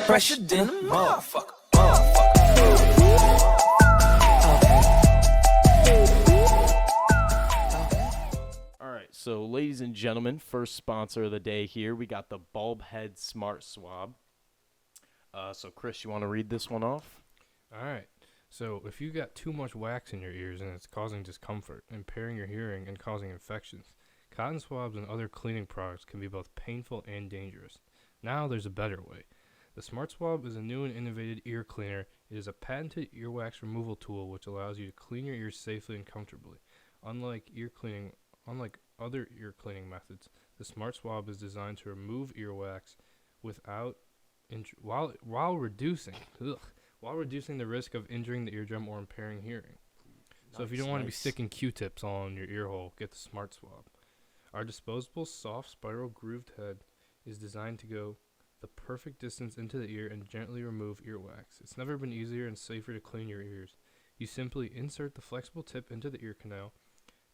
Pressured in the motherfucker. Alright, so ladies and gentlemen, first sponsor of the day here. We got the Bulb Head Smart Swab. So Chris, you want to read this one off? All right. So if you got too much wax in your ears and it's causing discomfort, impairing your hearing, and causing infections, cotton swabs and other cleaning products can be both painful and dangerous. Now there's a better way. The Smart Swab is a new and innovative ear cleaner. It is a patented earwax removal tool which allows you to clean your ears safely and comfortably. Unlike other ear cleaning methods, the Smart Swab is designed to remove earwax while reducing the risk of injuring the eardrum or impairing hearing. So if you don't want to be sticking Q-tips on your ear hole, get the Smart Swab. Our disposable, soft, spiral grooved head is designed to go the perfect distance into the ear and gently remove earwax. It's never been easier and safer to clean your ears. You simply insert the flexible tip into the ear canal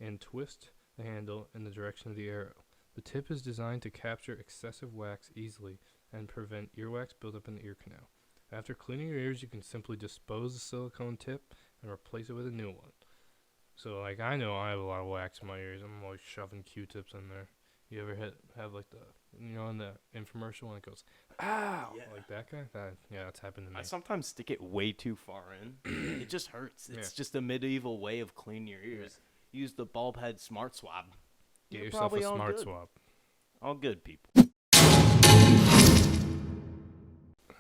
and twist the handle in the direction of the arrow. The tip is designed to capture excessive wax easily and prevent earwax buildup in the ear canal. After cleaning your ears, you can simply dispose the silicone tip and replace it with a new one. So, like, I know I have a lot of wax in my ears. I'm always shoving Q-tips in there. You ever have like in the infomercial when it goes, ow, like that guy? That's happened to me. I sometimes stick it way too far in. It just hurts. It's just a medieval way of cleaning your ears. Yeah. Use the Bulb Head Smart Swab. Get yourself a Smart Swab. All good, people.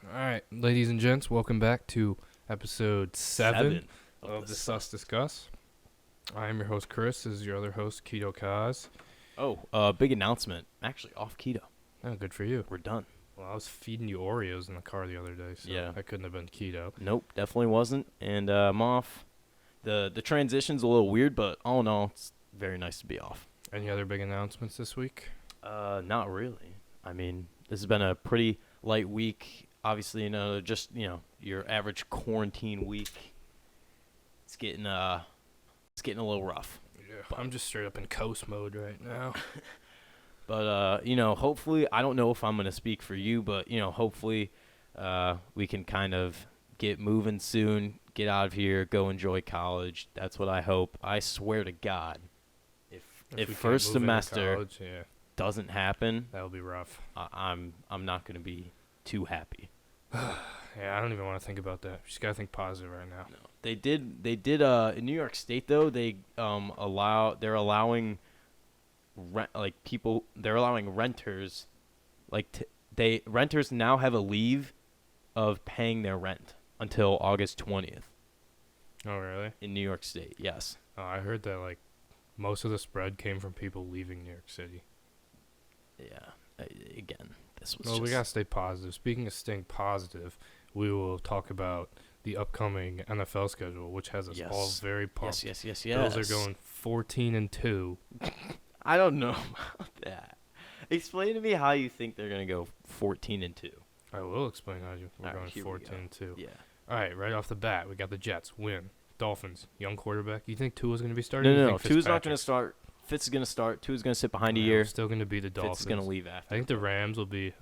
All right, ladies and gents, welcome back to episode 7 of the Sus Discuss. I am your host, Chris. This is your other host, Keto Kaz. Oh, big announcement. I'm actually off keto. Oh, good for you. We're done. Well, I was feeding you Oreos in the car the other day, so I couldn't have been keto. Nope, definitely wasn't. And I'm off. The transition's a little weird, but all in all, it's very nice to be off. Any other big announcements this week? Not really. I mean, this has been a pretty light week. Obviously, your average quarantine week. It's getting a little rough. Yeah, I'm just straight up in coast mode right now. But hopefully, I don't know if I'm gonna speak for you, but hopefully, we can kind of get moving soon, get out of here, go enjoy college. That's what I hope. I swear to God, if first semester doesn't happen, that'll be rough. I'm not gonna be too happy. Yeah, I don't even want to think about that. Just gotta think positive right now. No. They did in New York State though. They're allowing renters renters now have a leave of paying their rent until August 20th. Oh, really? In New York State, yes. I heard that most of the spread came from people leaving New York City. Yeah. Again, this was. Well, we gotta stay positive. Speaking of staying positive, we will talk about the upcoming NFL schedule, which has us all very pumped. Yes. Bills are going 14-2. I don't know about that. Explain to me how you think they're gonna go 14-2. I will explain how we're going 14-2. Yeah. All right, right off the bat, we got the Jets win. Dolphins, young quarterback. You think Tua's gonna be starting? No. Tua's not gonna start. Fitz is gonna start. Tua's gonna sit behind a year. Still gonna be the Dolphins. Fitz is gonna leave after. I think the Rams will be.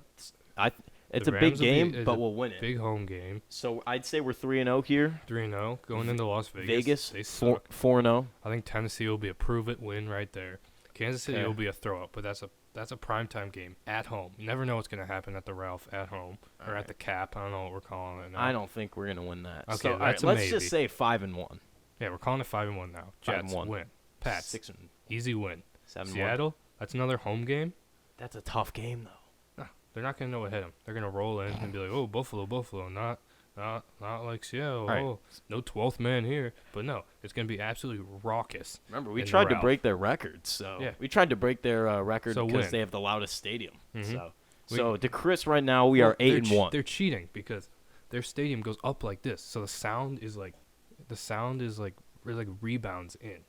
It's a big game, but we'll win it. Big home game. So I'd say we're 3-0 here. 3-0 going into Las Vegas. They suck. 4-0. I think Tennessee will be a prove-it win right there. Kansas City will be a throw-up, but that's a primetime game at home. You never know what's going to happen at the Ralph at home or at the Cap. I don't know what we're calling it now. I don't think we're going to win that. Okay, so, let's just say 5-1. Yeah, we're calling it 5-1 now. Jets win. Pats 6-1. Easy win. 7-1. Seattle, that's another home game. That's a tough game though. They're not going to know what hit them. They're going to roll in and be like, oh, Buffalo, not like Seattle. Right. Oh, no 12th man here. But no, it's going to be absolutely raucous. Remember, we tried to break their records. So we tried to break their record because they have the loudest stadium. Mm-hmm. So to Chris right now, we are 8-1. They're cheating because their stadium goes up like this. So the sound is like rebounds in.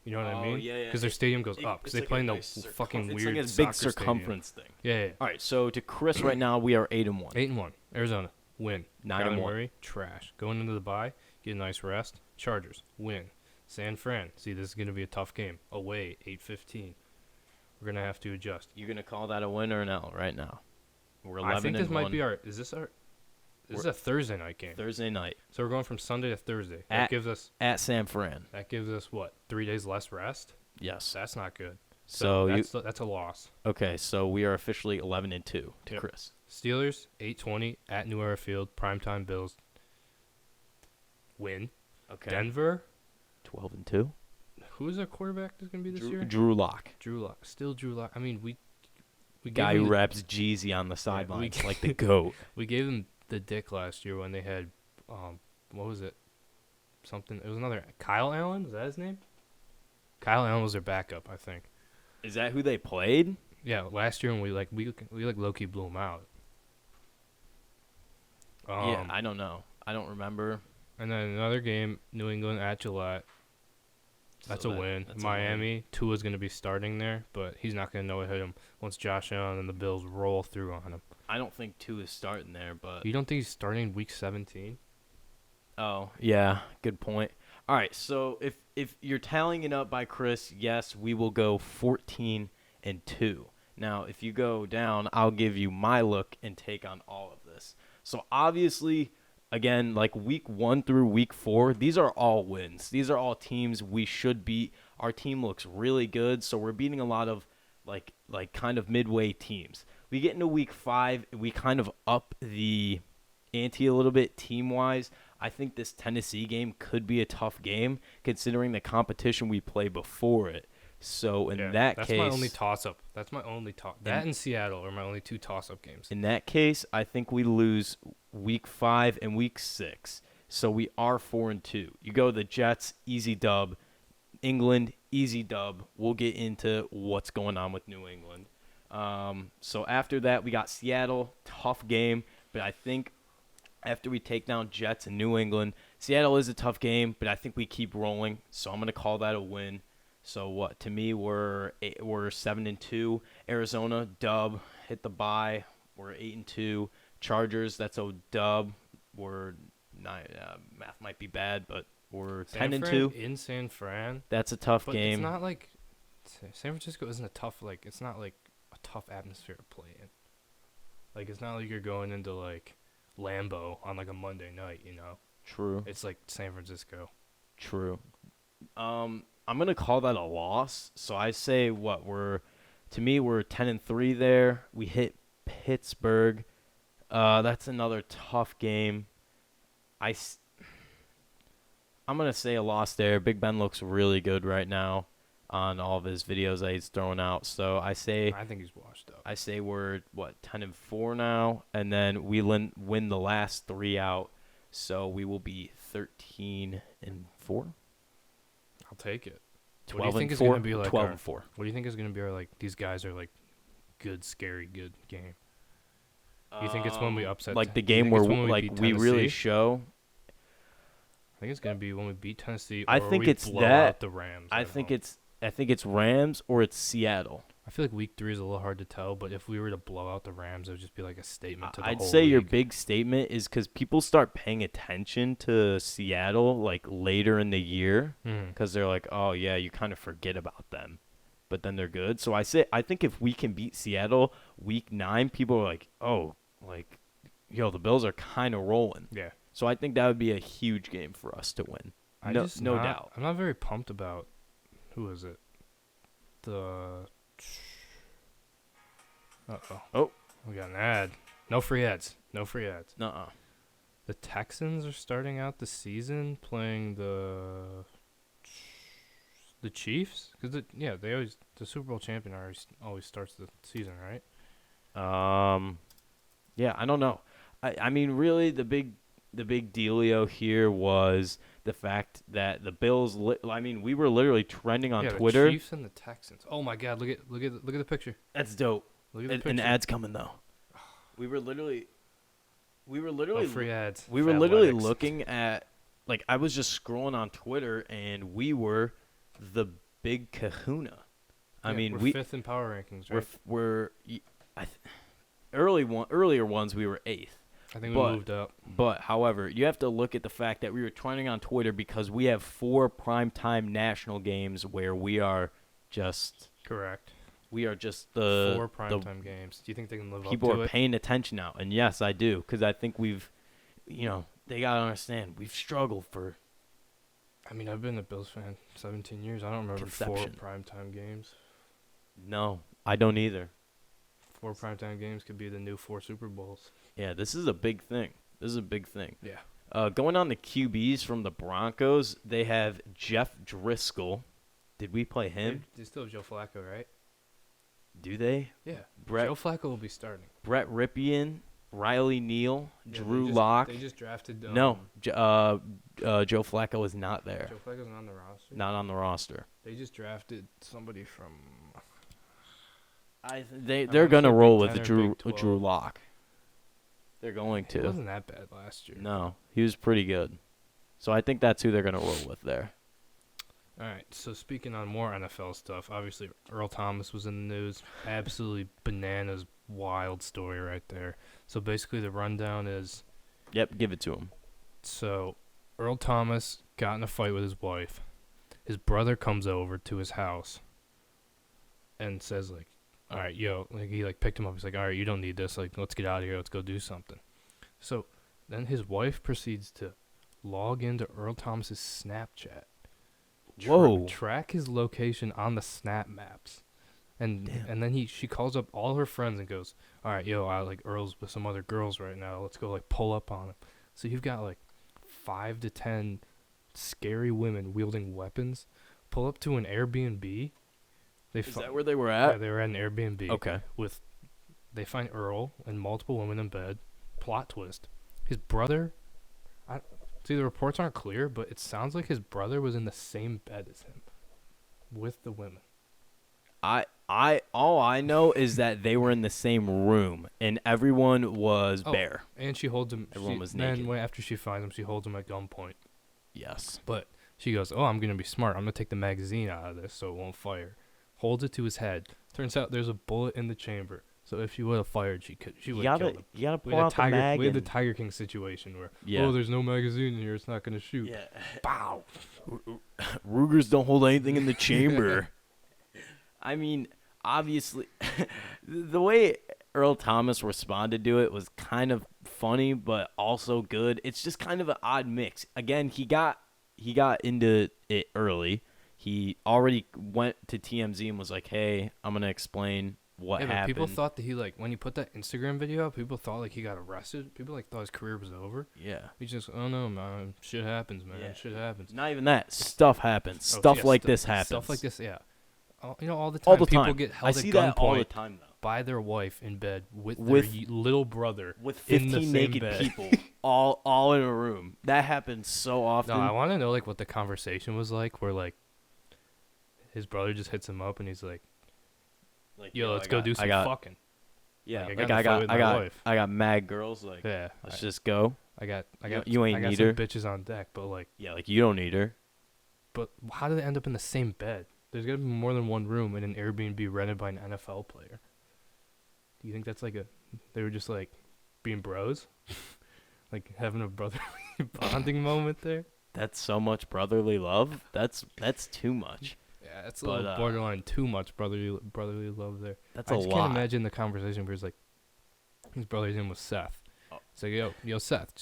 You know what I mean? Yeah. Because their stadium goes up. Because they play in the fucking weird it's like a big circumference stadium. thing. Yeah. All right, so to Chris right now, we are 8-1. 8-1. Arizona, win. 9-1. Trash. Going into the bye, get a nice rest. Chargers, win. San Fran, see, this is going to be a tough game. Away, 8-15. We're going to have to adjust. You're going to call that a win or an L right now? We're 11-1. I think this might be our – is this our This is a Thursday night game. Thursday night. So we're going from Sunday to Thursday. At San Fran. That gives us what? 3 days less rest? Yes. That's not good. So that's a loss. Okay, so we are officially 11-2 to Chris. Steelers 8:20 at New Era Field. Primetime Bills win. Okay. Denver 12-2. Who's our quarterback that's gonna be this year? Drew Lock. Drew Lock. Still Drew Lock. I mean, we guy who raps Jeezy on the sidelines like the GOAT. We gave him the dick last year when they had what was it? Something. It was another Kyle Allen. Is that his name? Kyle Allen was their backup, I think. Is that who they played? Yeah, last year when we low-key blew him out. Yeah, I don't know. I don't remember. And then another game, New England at Gillette. That's a win. Miami, Tua's going to be starting there, but he's not going to know what hit him once Josh Allen and the Bills roll through on him. I don't think Tua is starting there, but... You don't think he's starting week 17? Oh, yeah. Good point. All right, so if you're tallying it up by Chris, yes, we will go 14-2. Now, if you go down, I'll give you my look and take on all of this. So, obviously... Again, like week 1 through week 4, these are all wins. These are all teams we should beat. Our team looks really good, so we're beating a lot of like kind of midway teams. We get into week 5, we kind of up the ante a little bit team-wise. I think this Tennessee game could be a tough game considering the competition we play before it. So in that case, that's my only toss-up. That and Seattle are my only 2 toss-up games. In that case, I think we lose week 5 and week 6. So we are 4-2. You go the Jets, easy dub. England, easy dub. We'll get into what's going on with New England. So after that, we got Seattle, tough game. But I think after we take down Jets and New England, Seattle is a tough game, but I think we keep rolling. So I'm going to call that a win. So what? To me, we're 7-2. Arizona dub, hit the bye. We're 8-2. Chargers, that's a dub. We're not. Math might be bad, but we're 10-2 in San Fran. That's a tough game. It's not like San Francisco isn't a tough It's not like a tough atmosphere to play in. Like it's not like you're going into like Lambeau on like a Monday night, you know. True. It's like San Francisco. True. I'm gonna call that a loss. So I say we're 10-3 there. We hit Pittsburgh. That's another tough game. I'm gonna say a loss there. Big Ben looks really good right now on all of his videos that he's throwing out. So I think he's washed up. I say we're 10-4 now, and then we win the last 3 out. So we will be 13-4. I'll take it. 12-4. What do you think is going to be like 12-4. What do you think is going to be our like these guys are like good, scary, good game? You think it's when we upset like the game where we really show? I think it's going to be when we beat Tennessee. I think it's that. Out the Rams. I think it's Rams or it's Seattle. I feel like week 3 is a little hard to tell, but if we were to blow out the Rams, it would just be like a statement to the whole I'd say league. your big statement is because people start paying attention to Seattle like later in the year because they're like, oh yeah, you kind of forget about them, but then they're good. So I think if we can beat Seattle week 9, people are like, oh, like, yo, the Bills are kind of rolling. Yeah. So I think that would be a huge game for us to win. No doubt. I'm not very pumped about who is it? Oh, we got an ad. No free ads. Nuh-uh. The Texans are starting out the season playing the Chiefs because the Super Bowl champion always starts the season, right? Yeah, I don't know. I mean, really, the big dealio here was the fact that the Bills. We were literally trending on Twitter. The Chiefs and the Texans. Oh my God! Look at the picture. That's dope. Look at the picture. An ad's coming though. We were literally. No free ads. We were literally looking at, like, I was just scrolling on Twitter and we were the big kahuna. We're 5th in power rankings, right? Earlier ones we were 8th. I think we moved up. But, however, you have to look at the fact that we were trending on Twitter because we have 4 primetime national games where we are just... Correct. We are just the... 4 primetime games. Do you think they can live up to it? People are paying attention now. And, yes, I do. Because I think we've they gotta understand we've struggled for I mean, I've been a Bills fan 17 years. I don't remember Conception. 4 primetime games. No, I don't either. 4 primetime games could be the new 4 Super Bowls. Yeah, this is a big thing. Yeah. Going on the QBs from the Broncos, they have Jeff Driscoll. Did we play him? They still have Joe Flacco, right? Do they? Yeah. Brett Joe Flacco will be starting. Brett Ripien, Riley Neal, Yeah, Drew Lock. They just drafted. No, Joe Flacco is not there. Joe Flacco's not on the roster. Not on the roster. They just drafted somebody from. They're gonna say roll Big with 10 or Drew Big 12. Lock. They're going He to. wasn't that bad last year. No, he was pretty good. So I think that's who they're gonna roll with there. All right. So speaking on more NFL stuff, obviously Earl Thomas was in the news. Absolutely bananas, wild story right there. So basically, the rundown is. Yep, give it to him. So, Earl Thomas got in a fight with his wife. His brother comes over to his house and says, like, all right, he, picked him up. He's like, all right, you don't need this. Like, let's get out of here. Let's go do something. So, then his wife proceeds to log into Earl Thomas's Snapchat. Whoa. Track his location on the Snap Maps. And then she calls up all her friends and goes, all right, Earl's with some other girls right now. Let's go, pull up on him. So you've got, 5 to 10 scary women wielding weapons pull up to an Airbnb. Is that where they were Yeah, at? they were at an Airbnb. Okay. They find Earl and multiple women in bed. Plot twist. His brother, see, the reports aren't clear, but it sounds like his brother was in the same bed as him with the women. All I know is that they were in the same room and everyone was bare. And she holds him. Everyone was naked. Then after she finds him, she holds him at gunpoint. Yes. But she goes, "Oh, I'm gonna be smart. I'm gonna take the magazine out of this so it won't fire." Holds it to his head. Turns out there's a bullet in the chamber. So if she would have fired, she would have killed him. You gotta We pull had, out the mag. we had the Tiger King situation where, Yeah. oh, there's no magazine in here. It's not gonna shoot. Yeah. Bow. Rugers don't hold anything in the chamber. I mean, obviously, the way Earl Thomas responded to it was kind of funny, but also good. It's just kind of an odd mix. Again, he got into it early. He already went to TMZ and was like, "Hey, I'm gonna explain what But happened." people thought that he when he put that Instagram video up, people thought he got arrested. People thought his career was over. Yeah. He's just, oh no, man, shit happens, man. Yeah. Shit happens. Not even that. Stuff happens. Oh, Stuff yeah, like this happens. Stuff like this, yeah. All the time. All the People time. get I held see at that all the gunpoint time, though. by their wife in bed with their With- little brother With in the 15 same naked bed. people all in a room. That happens so often. No, I want to know what the conversation was like, where his brother just hits him up and he's like, "Yo, let's go do some fucking." Yeah, Like, like I got in a fight with my wife. I got mad girls. Like, Yeah, let's just go. I got You ain't I got need some her. bitches on deck, but Yeah, like you don't need her. but how did they end up in the same bed? There's gotta be more than one room in an Airbnb rented by an NFL player. Do you think that's they were just being bros, having a brotherly bonding moment there? That's so much brotherly love. That's too much. Yeah, that's a little borderline too much brotherly love there. That's I a just lot. can't imagine the conversation where his brother's name was Seth. Oh. It's like, yo, Seth,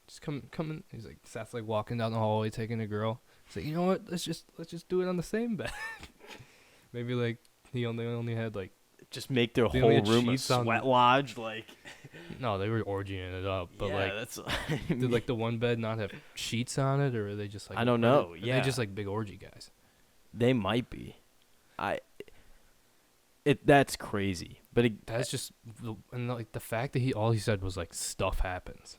just come in. He's like, Seth's walking down the hallway taking a girl. He's like, you know what? Let's just do it on the same bed. Maybe he only had Just make their They whole only had room a sheets on- sweat lodge. no, they were orgying it up. But yeah, that's. did the one bed not have sheets on it, or are they just I don't know. Are Yeah, they just big orgy guys? they might be. That's crazy. But That's just the fact that all he said was stuff happens.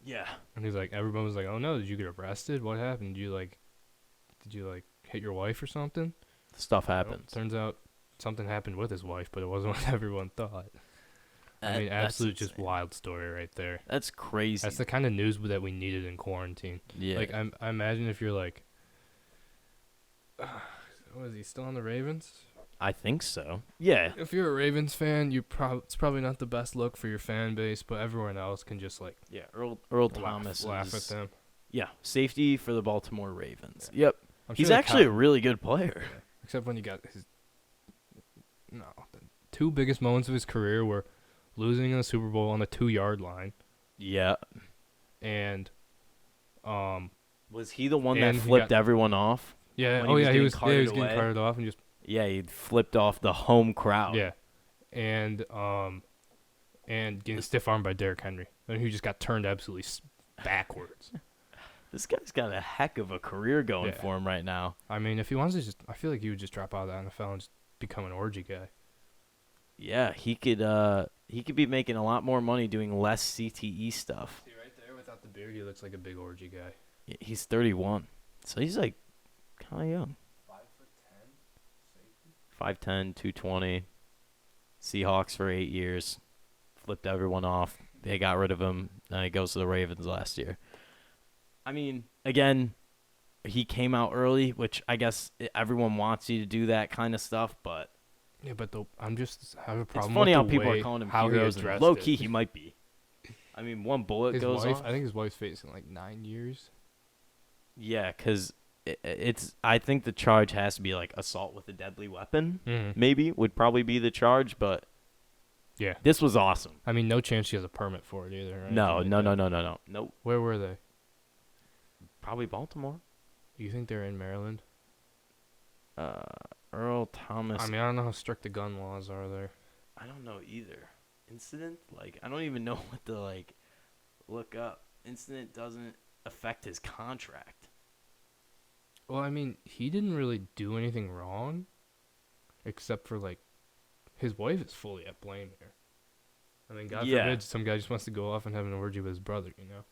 yeah, And he's everyone was oh no, did you get arrested? What happened? Did you hit your wife or something? stuff Well, happens. turns out something happened with his wife, but it wasn't what everyone thought. I mean, That's absolute just insane. wild story right there. That's crazy. That's the kind of news that we needed in quarantine. Yeah. I imagine if you're was he still on the Ravens? I think so. Yeah. If you're a Ravens fan, it's probably not the best look for your fan base, but everyone else can just Yeah. Earl Thomas laugh is, at them. Yeah, safety for the Baltimore Ravens. Yep. I'm He's sure actually a really good player. except when you got the two biggest moments of his career were losing in the Super Bowl on the 2-yard line Yeah. and Was he the one that And he flipped got- everyone off? yeah, When oh he was yeah, he getting was carted getting away? carted off and just Yeah, he flipped off the home crowd. yeah, and getting stiff armed by Derrick Henry, and he just got turned absolutely backwards. This guy's got a heck of a career going Yeah. for him right now. I mean, if he wants to I feel like he would just drop out of the NFL and just become an orgy guy. Yeah, he could be making a lot more money doing less CTE stuff. See right there, without the beard, he looks like a big orgy guy. He's 31, so he's like kind of young. 5'10", 5'10", 220. Seahawks for 8 years. Flipped everyone off. They got rid of him. Then he goes to the Ravens last year. I mean, again, he came out early, which I guess everyone wants you to do that kind of stuff, but Yeah, but I have a it's problem. funny with how the people way are calling him how he heroes, and addressed low-key it. he might be. I mean, one bullet His goes wife, off. I think his wife's facing like 9 years. Yeah, because it's. I think the charge has to be like assault with a deadly weapon. Mm-hmm. Maybe would probably be the charge, but Yeah, this was awesome. I mean, no chance she has a permit for it either. Right? No. Nope. Where were they? Probably Baltimore. You think they're in Maryland? Earl Thomas. I mean, I don't know how strict the gun laws are there. I don't know either. Incident? Like, I don't even know what to, like, look up. Incident doesn't affect his contract. Well, I mean, he didn't really do anything wrong, except for like, his wife is fully at blame here. I mean, God Yeah. forbid some guy just wants to go off and have an orgy with his brother, you know?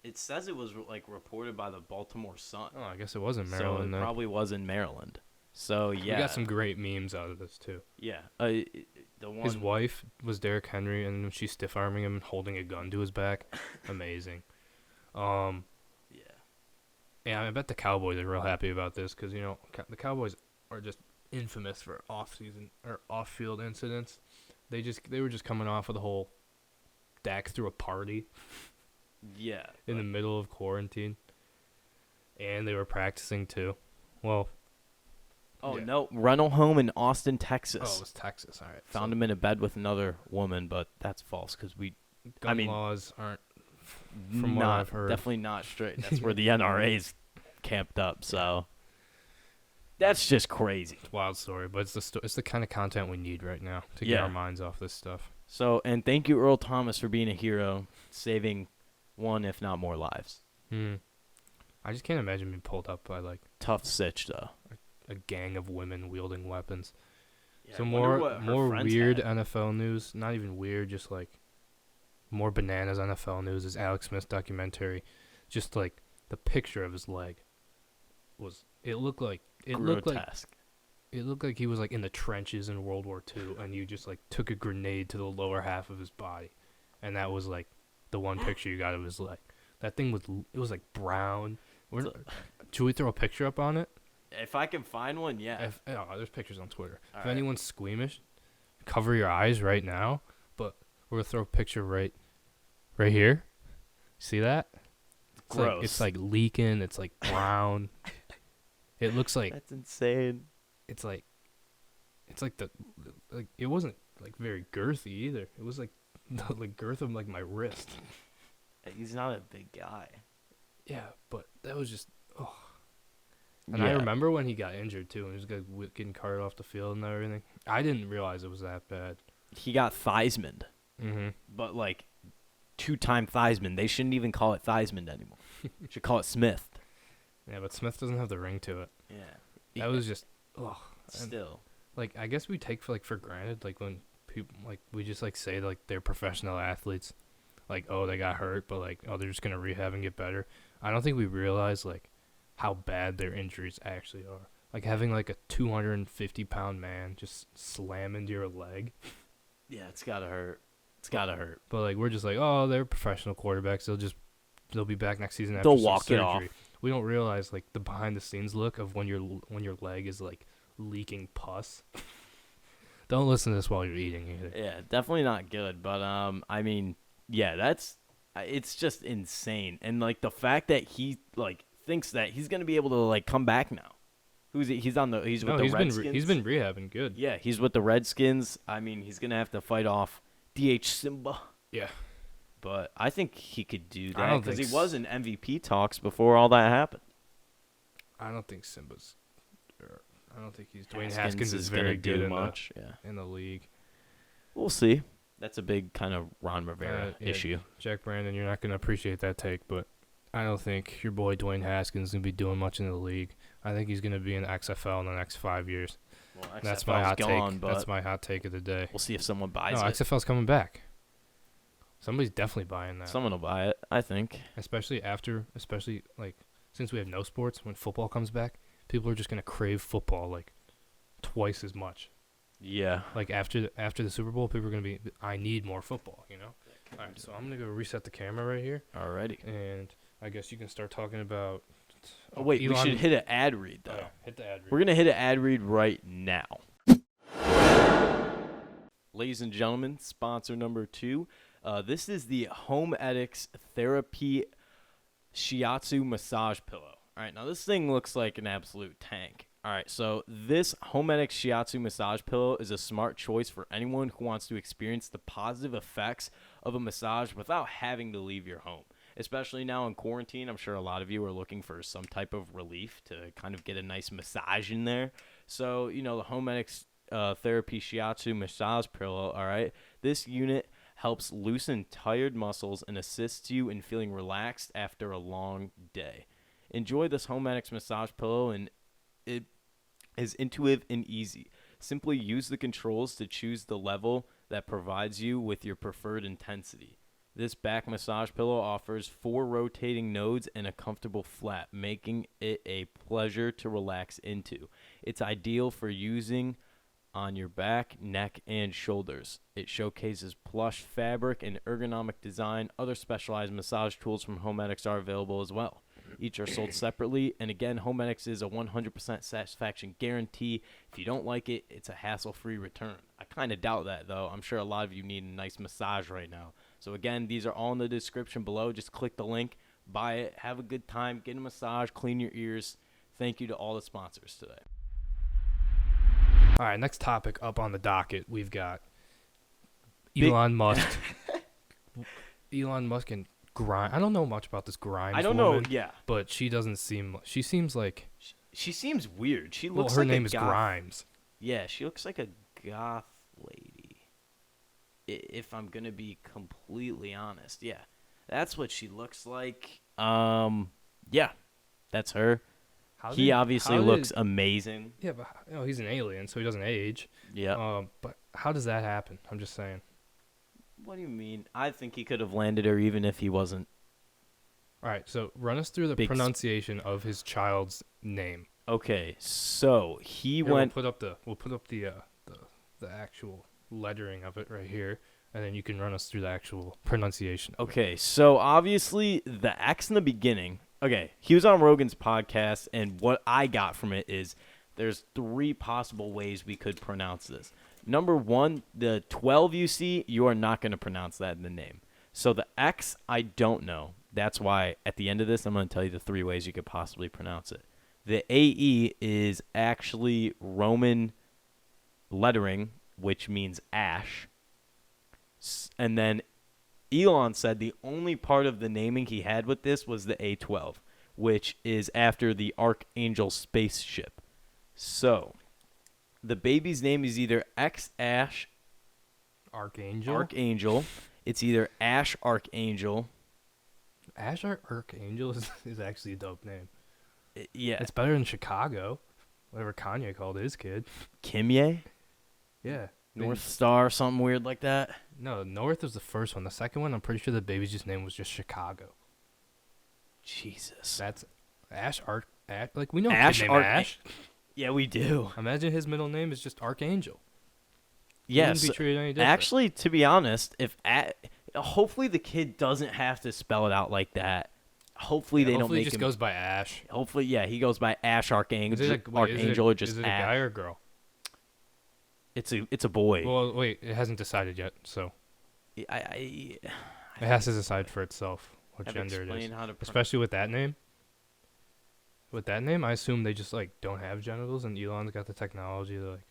It says it was, like, reported by the Baltimore Sun. Oh, I guess it was in So Maryland it then. probably was in Maryland. So, yeah. We got some great memes out of this too. Yeah. The one... His wife was Derrick Henry, and she's stiff arming him and holding a gun to his back. Amazing. Yeah. Yeah, I bet the Cowboys are real happy about this because you know the Cowboys are just infamous for off-season or off-field incidents. They were just coming off of the whole Dak threw a party Yeah. in the middle of quarantine, and they were practicing too. Well, Oh, yeah. no. Rental home in Austin, oh, Texas. it was Texas. All right, Found him in a bed with another woman, but that's false because gun I mean, laws aren't. From what I've heard. Definitely not straight. That's where the NRA's camped up. So that's just crazy. It's a wild story, but it's the kind of content we need right now to get Yeah. our minds off this stuff. So, and thank you, Earl Thomas, for being a hero, saving one, if not more, lives. I just can't imagine being pulled up by like Tough sitch, though. a gang of women wielding weapons. Yeah, So I wonder more what her more friends weird had. NFL news. Not even weird, just like more bananas NFL news is Alex Smith's documentary. Just like the picture of his leg looked like Grotesque. it looked like he was like in the trenches in World War II, and you just like took a grenade to the lower half of his body, and that was like the one picture you got of his leg. That thing was like brown. Should we throw a picture up on it? If I can find one, yeah. There's pictures on Twitter. All If right. anyone's squeamish, cover your eyes right now. But we're gonna throw a picture right here. See that? Gross. It's like leaking. It's like brown. It looks like That's insane. it's like it wasn't like very girthy either. It was like the like girth of like my wrist. He's not a big guy. Yeah, but that was just And I Yeah. remember when he got injured too, and he was getting carted off the field and everything. I didn't realize it was that bad. He got Theismann, but like 2-time Theismann. They shouldn't even call it Theismann anymore. Should call it Smith. Yeah, but Smith doesn't have the ring to it. Yeah. That was just Still. like I guess we take for granted like when people like we just like say like they're professional athletes, like oh they got hurt, but like oh they're just gonna rehab and get better. I don't think we realize like how bad their injuries actually are. Like having like a 250-pound man just slam into your leg. Yeah, it's gotta hurt. It's gotta hurt. But like we're just like, oh, they're professional quarterbacks. They'll be back next season after They'll some walk it surgery. off. We don't realize like the behind the scenes look of when your leg is like leaking pus. Don't listen to this while you're eating either. Yeah, definitely not good. But I mean, yeah, it's just insane. And like the fact that he like thinks that he's gonna be able to like come back now. He's with the Redskins. He's been rehabbing good. Yeah, he's with the Redskins. I mean, he's gonna have to fight off DH Simba. Yeah. But I think he could do I that don't because think he was in MVP talks before all that happened. I don't think Simba's. I don't think he's. Dwayne Haskins Haskins is gonna very good do in much. in the league. We'll see. That's a big kind of Ron Rivera issue. Jack Brandon, you're not going to appreciate that take, but I don't think your boy Dwayne Haskins is going to be doing much in the league. I think he's going to be in XFL in the next 5 years. Well, That's my hot gone, take. but That's my hot take of the day. we'll see if someone buys No, it. XFL's coming back. Somebody's definitely buying that. Someone will buy it, I think. Especially like since we have no sports, when football comes back, people are just going to crave football like twice as much. Yeah. Like after the Super Bowl, people are going to be, I need more football, you know? All right, so I'm going to go reset the camera right here. Alrighty. And I guess you can start talking about. Oh, wait, Elon. we should hit an ad read, though. Oh, yeah, hit the ad read. We're going to hit an ad read right now. Ladies and gentlemen, sponsor number 2. This is the Home EdX Therapy Shiatsu Massage Pillow. All right, now this thing looks like an absolute tank. All right, so this Home EdX Shiatsu Massage Pillow is a smart choice for anyone who wants to experience the positive effects of a massage without having to leave your home. Especially now in quarantine, I'm sure a lot of you are looking for some type of relief to kind of get a nice massage in there. So, you know, the Home EdX Therapy Shiatsu Massage Pillow, all right, this unit helps loosen tired muscles and assists you in feeling relaxed after a long day. Enjoy this Home EdX Massage Pillow, and it is intuitive and easy. Simply use the controls to choose the level that provides you with your preferred intensity. This back massage pillow offers 4 rotating nodes and a comfortable flat, making it a pleasure to relax into. It's ideal for using on your back, neck, and shoulders. It showcases plush fabric and ergonomic design. Other specialized massage tools from Home EdX are available as well. Each are sold separately, and again, Home EdX is a 100% satisfaction guarantee. If you don't like it, it's a hassle-free return. I kind of doubt that, though. I'm sure a lot of you need a nice massage right now. So again, these are all in the description below. Just click the link, buy it, have a good time, get a massage, clean your ears. Thank you to all the sponsors today. All right, next topic up on the docket, we've got Elon Musk. Elon Musk and Grimes. I don't know much about this Grimes I don't woman, know, yeah. but she doesn't seem. She seems like. She seems weird. She Well, looks her like name a is goth. Grimes. Yeah, she looks like a goth lady. If I'm gonna be completely honest, yeah, that's what she looks like. Yeah, that's her. He obviously looks amazing. Yeah, but you know, he's an alien, so he doesn't age. Yeah. But how does that happen? I'm just saying. What do you mean? I think he could have landed her even if he wasn't. All right, so run us through the pronunciation of his child's name. Okay, so he Here, went. We'll put up the actual lettering of it right here, and then you can run us through the actual pronunciation. Okay, so obviously the X in the beginning. Okay, he was on Rogan's podcast, and what I got from it is there's 3 possible ways we could pronounce this. Number 1, the 12 you see, you are not going to pronounce that in the name. So the X, I don't know. That's why at the end of this, I'm going to tell you the 3 ways you could possibly pronounce it. The AE is actually Roman lettering, which means ash. And then Elon said the only part of the naming he had with this was the A12, which is after the Archangel spaceship. So the baby's name is either X-Ash Archangel. It's either Ash Archangel. Ash Archangel is actually a dope name. Yeah. It's better than Chicago, whatever Kanye called his kid. Kimye? Yeah. North Star, something weird like that? No, North was the first one. The second one, I'm pretty sure the baby's just name was just Chicago. Jesus. That's Ash like we know Ash a kid named Ash. Yeah, we do. Imagine his middle name is just Archangel. Yes. He wouldn't be treated any different. Actually, to be honest, hopefully the kid doesn't have to spell it out like that. Hopefully they don't hopefully make he just him. Goes by Ash. Hopefully, yeah, he goes by Ash Archangel, Is or just is it a Ash. guy or a girl? It's a boy. Well, wait, it hasn't decided yet, so It has to decide for itself what gender it is. Especially with that name. With that name, I assume they just like don't have genitals, and Elon's got the technology. They're like,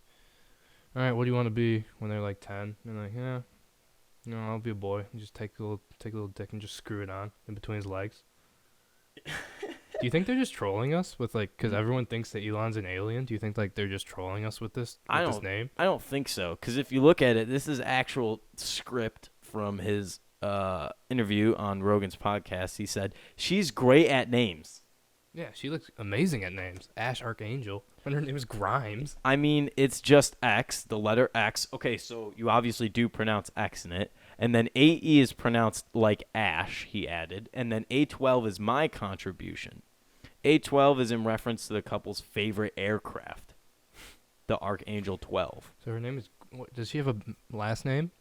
all right, what do you want to be when they're like 10? And like, yeah, No, I'll be a boy. And just take a little dick and just screw it on in between his legs. Do you think they're just trolling us with like, because everyone thinks that Elon's an alien? Do you think like they're just trolling us with this name? I don't think so. Because if you look at it, this is actual script from his interview on Rogan's podcast. He said she's great at names. Yeah, she looks amazing at names. Ash Archangel, and her name is Grimes. I mean, it's just X, the letter X. Okay, so you obviously do pronounce X in it. And then AE is pronounced like Ash, he added. And then A12 is my contribution. A12 is in reference to the couple's favorite aircraft, the Archangel 12. So her name is, does she have a last name?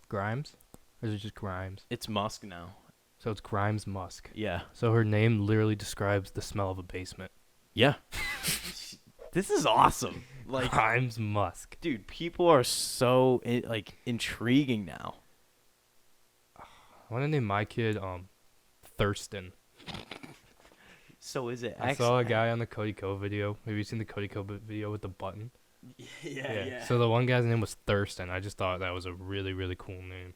Grimes? Or is it just Grimes? It's Musk now. So it's Grimes Musk. Yeah. So her name literally describes the smell of a basement. Yeah. This is awesome. Like Grimes Musk. Dude, people are so intriguing now. I want to name my kid Thurston. So is it? I saw a guy on the Cody Co video. Have you seen the Cody Co video with the button? Yeah. So the one guy's name was Thurston. I just thought that was a really, really cool name.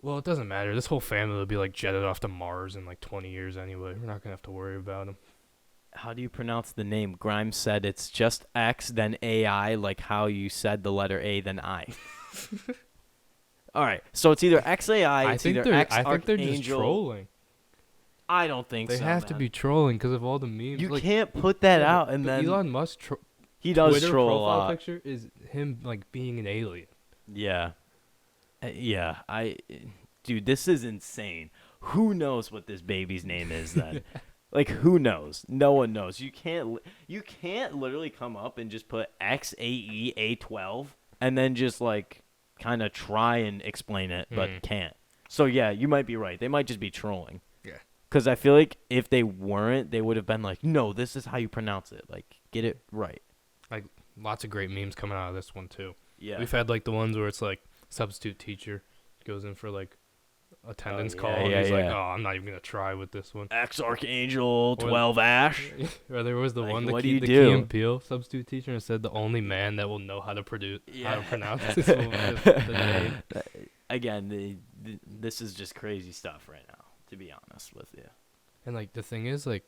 Well, it doesn't matter. This whole family will be like jetted off to Mars in like 20 years anyway. We're not gonna have to worry about them. How do you pronounce the name? Grimes said it's just X, then AI, like how you said the letter A, then I. All right, so it's either XAI, it's either X I think they're just Archangel. trolling. I don't think They so. have to be trolling because of all the memes. You like, can't put that out and but then Elon Musk he does Twitter troll a profile lot. picture is him like being an alien. Yeah. Dude, this is insane. Who knows what this baby's name is then? Like, who knows? No one knows. You can't literally come up and just put XAEA12 and then just like kind of try and explain it, but can't. So yeah, you might be right. They might just be trolling. Yeah. Because I feel like if they weren't, they would have been like, no, this is how you pronounce it. Like, get it right. Like lots of great memes coming out of this one too. Yeah. We've had like the ones where it's like substitute teacher goes in for like attendance call and yeah, he's yeah. like, oh, I'm not even gonna try with this one. X Archangel 12 Ash. Or there was the Like, one the what Key, do you the do? Key and Peele substitute teacher and said the only man that will know how to how to pronounce this the name. Again, this is just crazy stuff right now, to be honest with you. And like the thing is, like,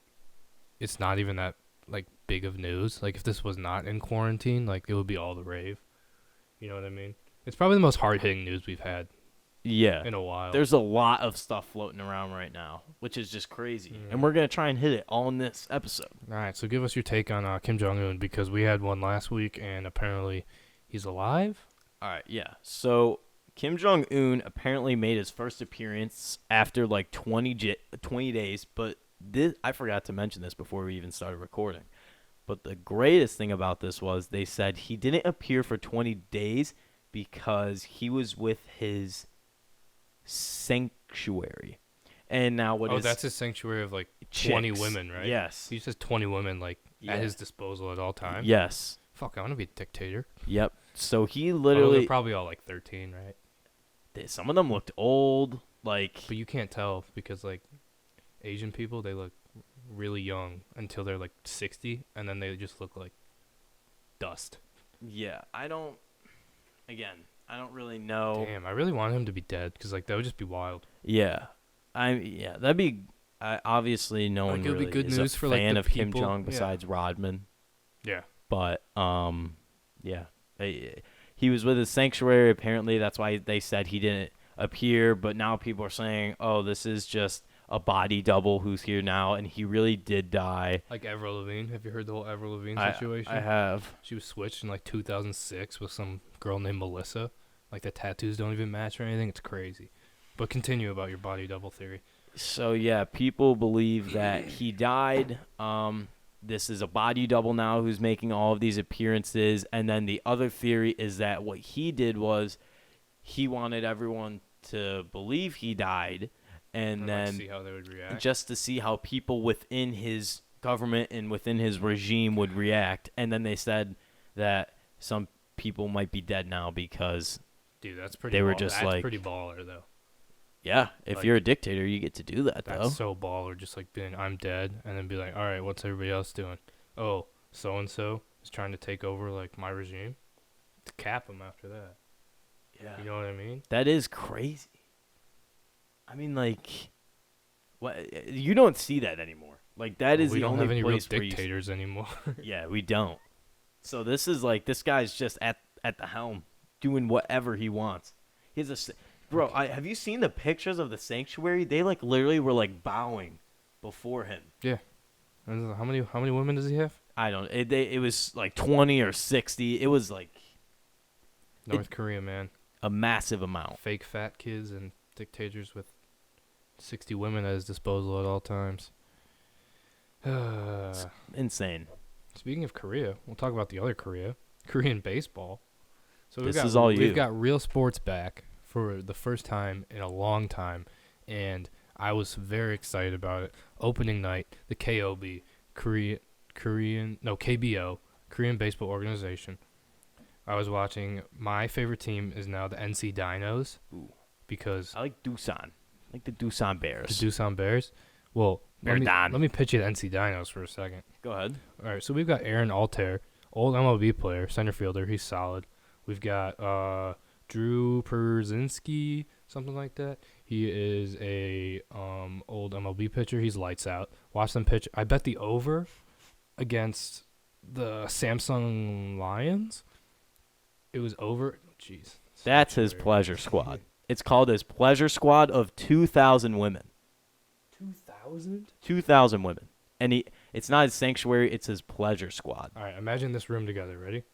it's not even that like big of news. Like if this was not in quarantine, like it would be all the rave. You know what I mean? It's probably the most hard hitting news we've had. Yeah. In a while. There's a lot of stuff floating around right now, which is just crazy. And we're going to try and hit it all in this episode. All right, so give us your take on Kim Jong-Un because we had one last week and apparently he's alive. All right, yeah. So Kim Jong-Un apparently made his first appearance after like 20 days, but I forgot to mention this before we even started recording. But the greatest thing about this was they said he didn't appear for 20 days because he was with his sanctuary. And now that's his sanctuary of like 20 women, right? Yes. He just has 20 women like at his disposal at all times. Yes. Fuck, I want to be a dictator. Yep. So he Although literally they're probably all like 13, right? some of them looked old, like But you can't tell because like Asian people, they look really young until they're like 60 and then they just look like dust. yeah, I don't really know. Damn, I really want him to be dead because like that would just be wild. Yeah. That'd be obviously no one it would really be good is news a for like fan the of Kim people. Jong besides Rodman. Yeah. But yeah. He was with his sanctuary apparently. That's why they said he didn't appear, but now people are saying, "Oh, this is just a body double who's here now," and he really did die. Like Avril Lavigne. Have you heard the whole Avril Lavigne situation? I have. She was switched in like 2006 with some girl named Melissa. Like the tattoos don't even match or anything. It's crazy. But continue about your body double theory. So yeah, people believe that he died. This is a body double now who's making all of these appearances, and then the other theory is that what he did was he wanted everyone to believe he died, and then see how they would react. just to see how people within his government and within his regime would react. And then they said that some people might be dead now because dude, that's pretty. They were just that's like pretty baller though. yeah, if Like, you're a dictator, you get to do that though. That's so baller, just like being I'm dead, and then be like, all right, what's everybody else doing? Oh, so and so is trying to take over like my regime. To cap him after that. Yeah. You know what I mean? That is crazy. I mean, like, what? You don't see that anymore. Like, that is We the don't only have any real place where you. dictators anymore. Yeah, we don't. So this is like this guy's just at the helm, doing whatever he wants. He has bro. Have you seen the pictures of the sanctuary? They like literally were like bowing before him. Yeah. And how many women does he have? I don't. It was like 20 or 60. It was like North Korea, man. a massive amount. Fake fat kids and dictators with 60 women at his disposal at all times. It's insane. Speaking of Korea, we'll talk about the other Korea, Korean baseball. So This is all you. We've got real sports back for the first time in a long time, and I was very excited about it. Opening night, the KOB, KBO, Korean Baseball Organization. I was watching. My favorite team is now the NC Dinos. Ooh. Because I like Doosan. I like the Doosan Bears. The Doosan Bears. Well, let Bear me pitch you the NC Dinos for a second. Go ahead. All right, so we've got Aaron Altair, old MLB player, center fielder. He's solid. We've got Drew Perzinski, something like that. He is a old MLB pitcher. He's lights out. Watch them pitch. I bet the over against the Samsung Lions. It was over. Jeez. That's his pleasure squad. It's called his pleasure squad of 2,000 women. 2,000? 2,000 women. And it's not his sanctuary, it's his pleasure squad. All right, imagine this room together. Ready?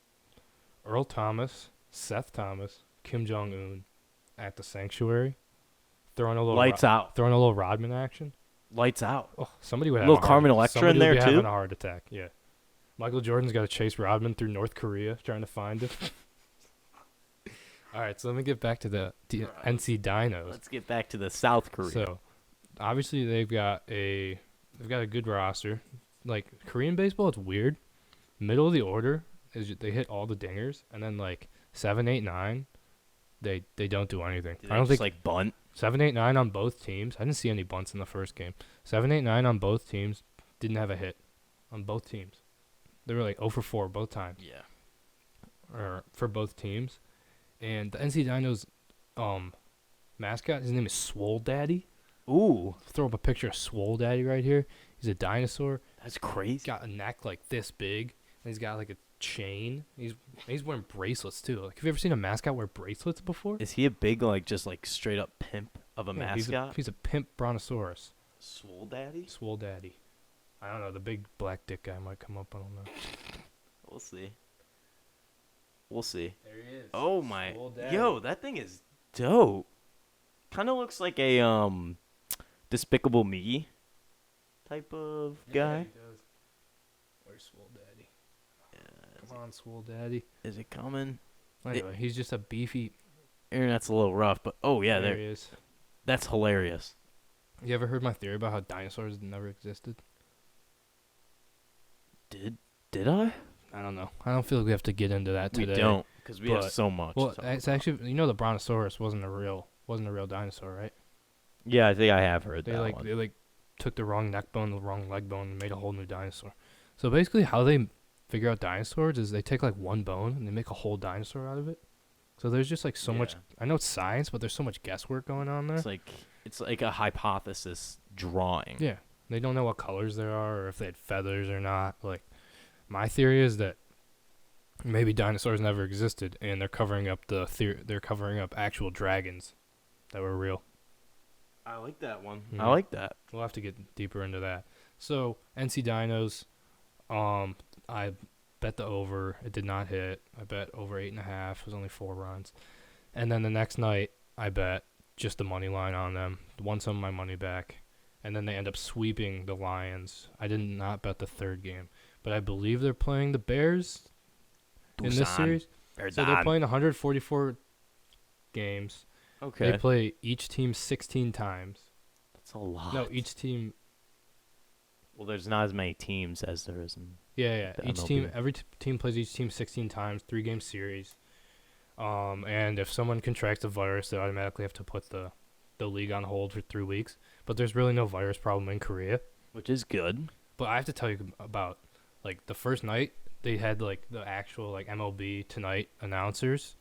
Earl Thomas, Seth Thomas, Kim Jong-Un at the sanctuary. Throwing a little Lights out. Throwing a little Rodman action. Lights out. Oh, somebody would A have little Carmen Electra in there, somebody would be too? having a heart attack, yeah. Michael Jordan's got to chase Rodman through North Korea trying to find him. All right, so let me get back to the NC Dinos. Let's get back to the South Korea. So, obviously they've got a good roster. Like Korean baseball, it's weird. Middle of the order is they hit all the dingers, and then like 7, 8, 9, they don't do anything. Did I don't they just, think like bunt. 7, 8, 9 on both teams. I didn't see any bunts in the first game. 7, 8, 9 on both teams. Didn't have a hit on both teams. They were like 0 for 4 both times. Yeah. Or for both teams. And the NC Dinos mascot, his name is Swole Daddy. Ooh, Throw up a picture of Swole Daddy right here. He's a dinosaur. that's crazy. He's got a neck like this big, and he's got like a chain. He's wearing bracelets too. Like, have you ever seen a mascot wear bracelets before? Is he a big, like, just like straight up pimp of a Yeah, mascot? He's a pimp brontosaurus. Swole Daddy? Swole Daddy. I don't know. The big black dick guy might come up. I don't know. We'll see. We'll see. There he is. Oh my. Swole Daddy. Yo, that thing is dope. Kind of looks like a Despicable Me type of guy. Yeah, he does. Where's Swole Daddy? Come on, Swole Daddy. Is it coming? Anyway, he's just a beefy. Internet's a little rough, but oh yeah, There he is. that's hilarious. You ever heard my theory about how dinosaurs never existed? Did I? I don't know. I don't feel like we have to get into that today. We don't, because we have but- so much. Well, to talk it's about. actually, the brontosaurus wasn't a real dinosaur, right? Yeah, I think I have heard They that one. they took the wrong neck bone, the wrong leg bone, and made a whole new dinosaur. So basically, how they figure out dinosaurs is they take like one bone and they make a whole dinosaur out of it. So there's just like so much. I know it's science, but there's so much guesswork going on there. It's like a hypothesis drawing. Yeah, they don't know what colors there are or if they had feathers or not. Like, my theory is that maybe dinosaurs never existed and they're covering up they're covering up actual dragons that were real. I like that one. Mhm. I like that. We'll have to get deeper into that. So NC Dinos, I bet the over. It did not hit. I bet over 8.5. It was only 4 runs. And then the next night, I bet just the money line on them. Won some of my money back. And then they end up sweeping the Lions. I did not bet the third game, but I believe they're playing the Bears in this Doosan. series. Bears So they're on. playing 144 games. Okay. They play each team 16 times. That's a lot. No, each team. Well, there's not as many teams as there is in. Yeah. The Each MLB. team, every team plays each team 16 times, 3-game series. And if someone contracts a virus, they automatically have to put the league on hold for 3 weeks. But there's really no virus problem in Korea. Which is good. But I have to tell you about, like, the first night, they had, like, the actual, like, MLB Tonight announcers.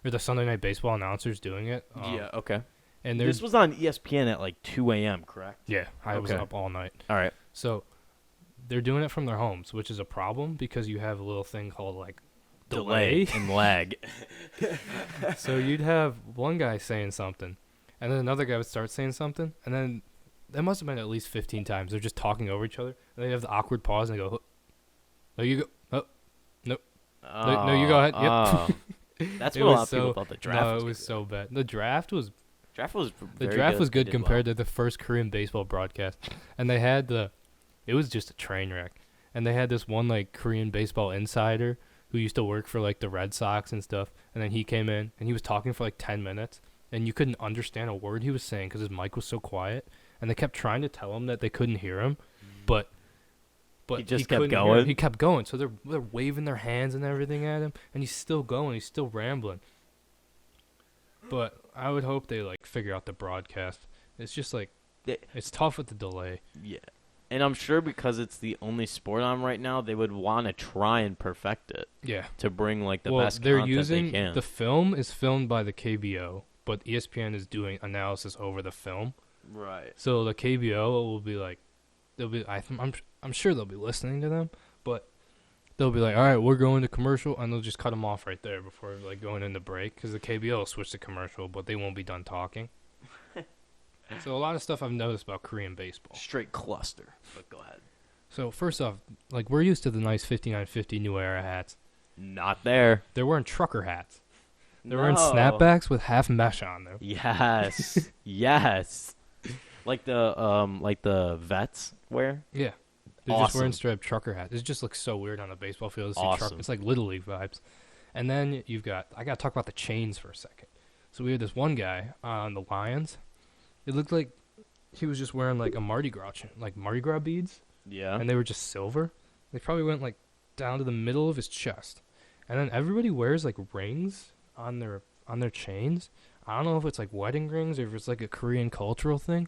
or the Sunday Night Baseball announcers doing it. Yeah. Okay. And This was on ESPN at like 2 a.m. Correct? yeah, I was Okay. up all night. All right. So they're doing it from their homes, which is a problem because you have a little thing called like delay. And lag. So you'd have one guy saying something, and then another guy would start saying something, and then that must have been at least 15 times. They're just talking over each other, and they have the awkward pause, and they go, "No, you go. Oh, no, no, you go ahead." Yep. Oh. That's It what a lot was of people so- thought the draft No, was. it was gonna so bad. The draft was be. Draft was the very draft good. was They good did compared to the first Korean baseball broadcast, and they had it was just a train wreck, and they had this one like Korean baseball insider who used to work for like the Red Sox and stuff, and then he came in and he was talking for like 10 minutes, and you couldn't understand a word he was saying because his mic was so quiet, and they kept trying to tell him that they couldn't hear him, but He just kept couldn't hear going? him. He kept going, so they're waving their hands and everything at him, and he's still going, he's still rambling. But I would hope they like figure out the broadcast. It's just like it's tough with the delay. Yeah. And I'm sure because it's the only sport on right now, they would want to try and perfect it Yeah. to bring like the Well, best they're content using they can. the film is filmed by the KBO, but ESPN is doing analysis over the film. Right. So the KBO will be like, I'm sure they'll be listening to them, but they'll be like, all right, we're going to commercial, and they'll just cut them off right there before like going into break because the KBO will switch to commercial, but they won't be done talking. So a lot of stuff I've noticed about Korean baseball. Straight cluster. But go ahead. So first off, like we're used to the nice 5950 New Era hats. Not there. They're wearing trucker hats. They're wearing No. snapbacks with half mesh on them. Yes. Yes. Like the vets wear. Yeah. They're just wearing Awesome. straight up trucker hats. It just looks so weird on the baseball field to see Awesome. It's like Little League vibes. And then I got to talk about the chains for a second. So we had this one guy on the Lions. It looked like he was just wearing like a Mardi Gras chain, like Mardi Gras beads. Yeah. And they were just silver. They probably went like down to the middle of his chest. And then everybody wears like rings on their chains. I don't know if it's like wedding rings or if it's like a Korean cultural thing,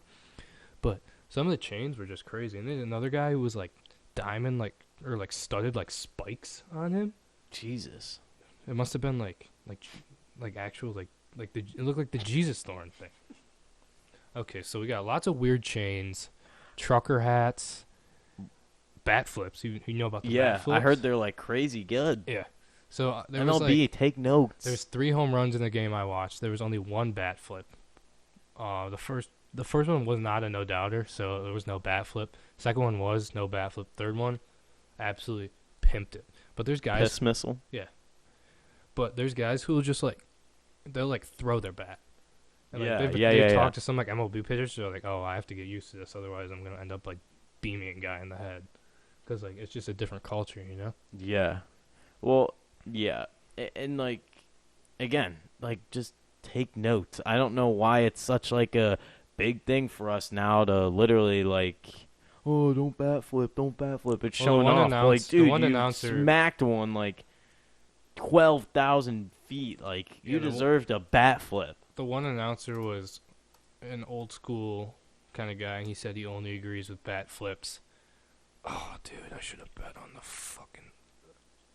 but some of the chains were just crazy. And then another guy who was like diamond or studded like spikes on him. Jesus. It must have been like actual it looked like the Jesus thorn thing. Okay, so we got lots of weird chains, trucker hats, bat flips. You know about the bat flips? I heard they're like crazy good. Yeah. So there MLB, was take notes. there's 3 home runs in the game I watched. There was only 1 bat flip. The first one was not a no doubter, so there was no bat flip. Second one was no bat flip. Third one, absolutely pimped it. But there's guys, Piss missile. there's guys who will just they'll like throw their bat. And, Yeah, they yeah. talk to some like MLB pitchers. They're like, oh, I have to get used to this, otherwise I'm gonna end up like beaming a guy in the head, because like it's just a different culture, you know. Yeah. Well, yeah. And like, again, like just take notes. I don't know why it's such like a big thing for us now to literally like, oh, don't bat flip. It's Well, showing the one off. announce- Like, the dude, one you announcer- smacked one like 12,000 feet. Like, you Yeah, the one- deserved a bat flip. The one announcer was an old school kind of guy, and he said he only agrees with bat flips. Oh, dude, I should have bet on the fucking.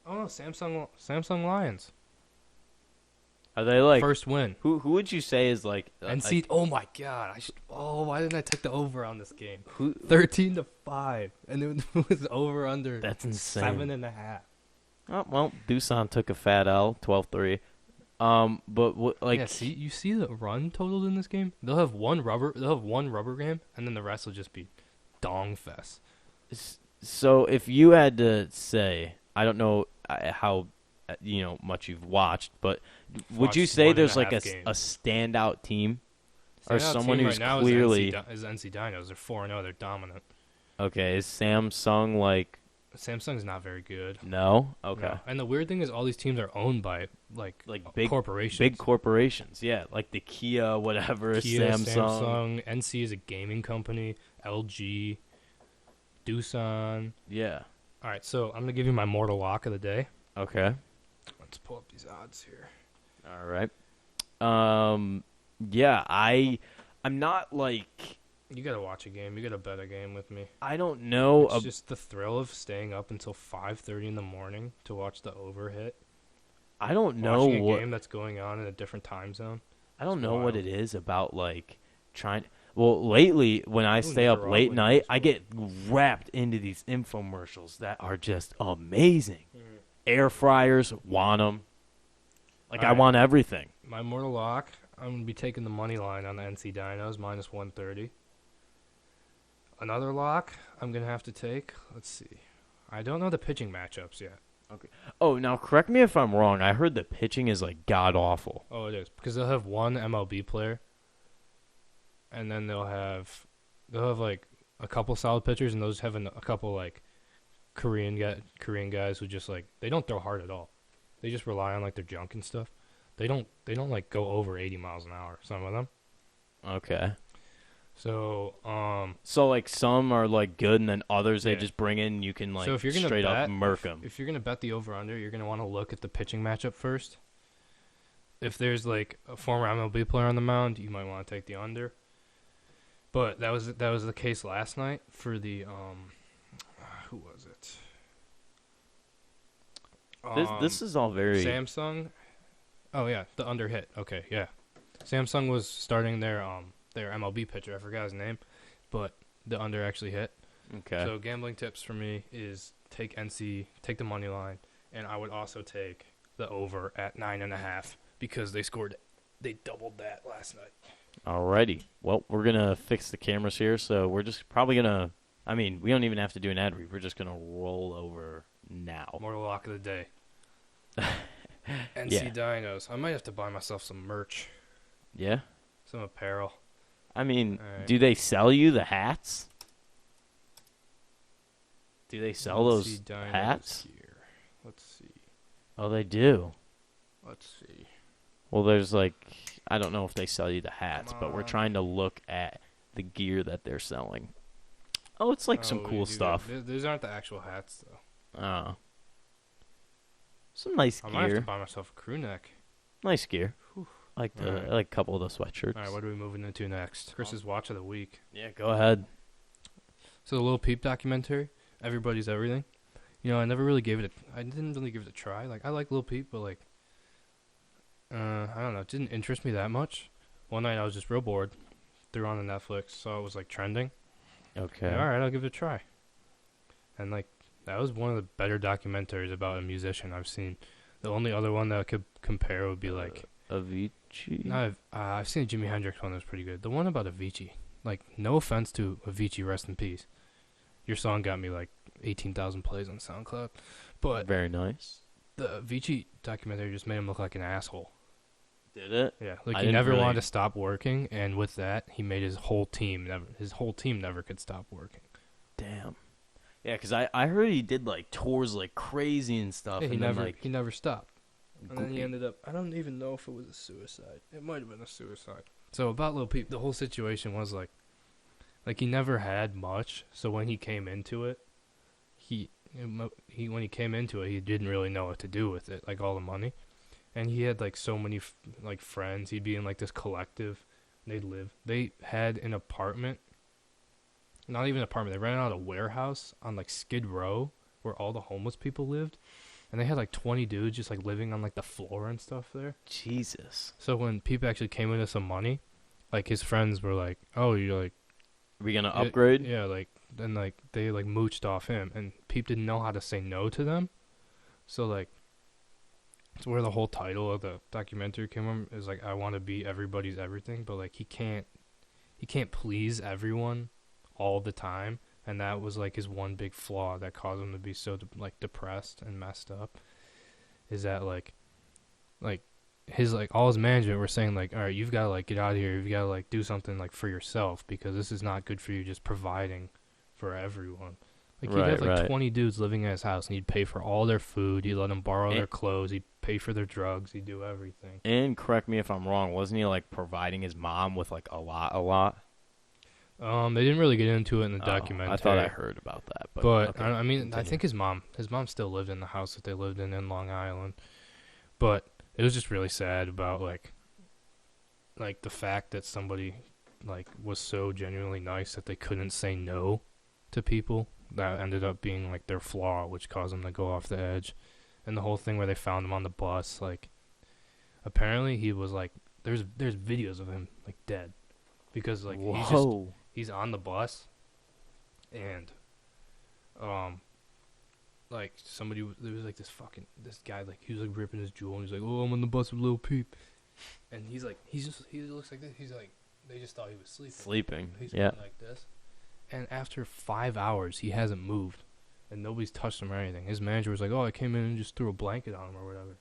Oh no, Samsung Lions Are they like first win. who would you say is like NC. Oh my god, why didn't I take the over on this game? who 13-5, and it was over under. That's insane. 7.5. Oh, well, Doosan took a fat L, 12-3. But like, yeah, you see the run totaled in this game. They'll have one rubber game, and then the rest will just be dong fest. so if you had to say, I don't know how much you've watched, but would you Watched say 1.5 there's like a games. standout team or Standout someone team who's right now clearly is NC Dinos. They're 4-0. They're dominant. okay? Is Samsung like Samsung's not very good. no? Okay, No. And the weird thing is all these teams are owned by like big corporations. big corporations, yeah, like the Kia, whatever, Kia, Samsung, NC is a gaming company. LG, Doosan. yeah. All right, so I'm gonna give you my mortal lock of the day. Okay, Let's pull up these odds here. all right. Yeah, I'm not like. You gotta watch a game. You gotta bet a game with me. I don't know. It's just the thrill of staying up until 5:30 in the morning to watch the over hit. I don't know watching a what game that's going on in a different time zone. I don't It's know what wild. it is about like trying. Well, lately when I stay up late Nicaraguan night, I baseball. get wrapped into these infomercials that are just amazing. Air fryers, want them. Like I Alright. want everything. My mortal lock, I'm going to be taking the money line on the NC Dinos, minus 130. Another lock I'm going to have to take, let's see. I don't know the pitching matchups yet. Oh, now correct me if I'm wrong. I heard the pitching is like god awful. Oh, it is. Because they'll have one MLB player, and then they'll have like a couple solid pitchers, and those having a couple like Korean guys who just like, they don't throw hard at all. They just rely on like their junk and stuff. They don't like go over 80 miles an hour, some of them. Okay. So, So like some are like good, and then others they Yeah. just bring in. And you can like so if you're gonna straight bet, up murk them. if you're gonna bet the over under, you're gonna want to look at the pitching matchup first. If there's like a former MLB player on the mound, you might want to take the under. But that was the case last night for the who was it? This is all very. Samsung. Oh yeah, the under hit. Okay, yeah. Samsung was starting their MLB pitcher. I forgot his name, but the under actually hit. Okay. So gambling tips for me is take the money line, and I would also take the over at 9.5 because they doubled that last night. Alrighty. Well, we're gonna fix the cameras here, so we're just probably gonna. I mean, we don't even have to do an ad read. We're just gonna roll over now. Mortal lock of the day. NC Yeah. Dinos. I might have to buy myself some merch, Yeah. some apparel. I mean, Alright. do they sell you the hats? Do they sell those NC Dinos hats? Here. Let's see. Oh, they do. Let's see. Well, there's like, I don't know if they sell you the hats, Come but we're on. trying to look at the gear that they're selling. Oh, it's like some Oh, cool dude, stuff. These aren't the actual hats though. Oh. Some nice I might have to gear. buy myself a crew neck. Nice gear. Whew. Like the Alright. like a couple of the sweatshirts. All right, what are we moving into next? Chris's watch of the week. Yeah, go ahead. So the Lil Peep documentary, Everybody's Everything. You know, I didn't really give it a try. Like, I like Lil Peep, but like, I don't know, it didn't interest me that much. One night I was just real bored, threw on the Netflix, saw it was like trending. Okay. Yeah, all right, I'll give it a try. And like, that was one of the better documentaries about a musician I've seen. The only other one that I could compare would be like, Avicii. no, I've seen a Jimi Hendrix one that was pretty good. The one about Avicii, like, no offense to Avicii, rest in peace. Your song got me like 18,000 plays on SoundCloud, but Very nice. the Avicii documentary just made him look like an asshole. Did it? Yeah, like I he didn't never really- wanted to stop working, and with that, he made his whole team never could stop working. Damn. Yeah, because I heard he did like tours like crazy and stuff. Yeah, and then, he never stopped. And then he Go- ended up, I don't even know if it was a suicide. It might have been a suicide. So about Lil Peep, the whole situation was like he never had much. So when he came into it, he when he came into it, he didn't really know what to do with it, like all the money. And he had like so many like friends. He'd be in like this collective. They had an apartment. Not even an apartment. They rented out a warehouse on like Skid Row where all the homeless people lived. And they had like 20 dudes just like living on like the floor and stuff there. Jesus. So when Peep actually came into some money, like his friends were like, "Oh, you're like Are we gonna upgrade? Yeah, like then like they like mooched off him, and Peep didn't know how to say no to them. So like, it's where the whole title of the documentary came from. Is like, I want to be everybody's everything, but like he can't please everyone all the time. And that was like his one big flaw that caused him to be so depressed and messed up. Is that like his like all his management were saying like, all right, you've got to like get out of here. You've got to like do something like for yourself because this is not good for you. Just providing for everyone. Like he'd have like 20 dudes living in his house, and he'd pay for all their food. He'd let them borrow their clothes. He'd pay for their drugs. He'd do everything. And correct me if I'm wrong. Wasn't he like providing his mom with like a lot? They didn't really get into it in the documentary. I thought I heard about that, but okay, I mean, continue. I think his mom still lived in the house that they lived in Long Island, but it was just really sad about like the fact that somebody like was so genuinely nice that they couldn't say no to people. That ended up being like their flaw, which caused them to go off the edge. and the whole thing where they found him on the bus, like, apparently he was like, there's videos of him like dead, because like he's on the bus, and like there was like this guy, like he was like ripping his jewel, and he's like, oh, I'm on the bus with Lil Peep, and he looks like this, he's like, they just thought he was sleeping. He's going like this, and after 5 hours he hasn't moved, and nobody's touched him or anything. His manager was like, oh, I came in and just threw a blanket on him or whatever.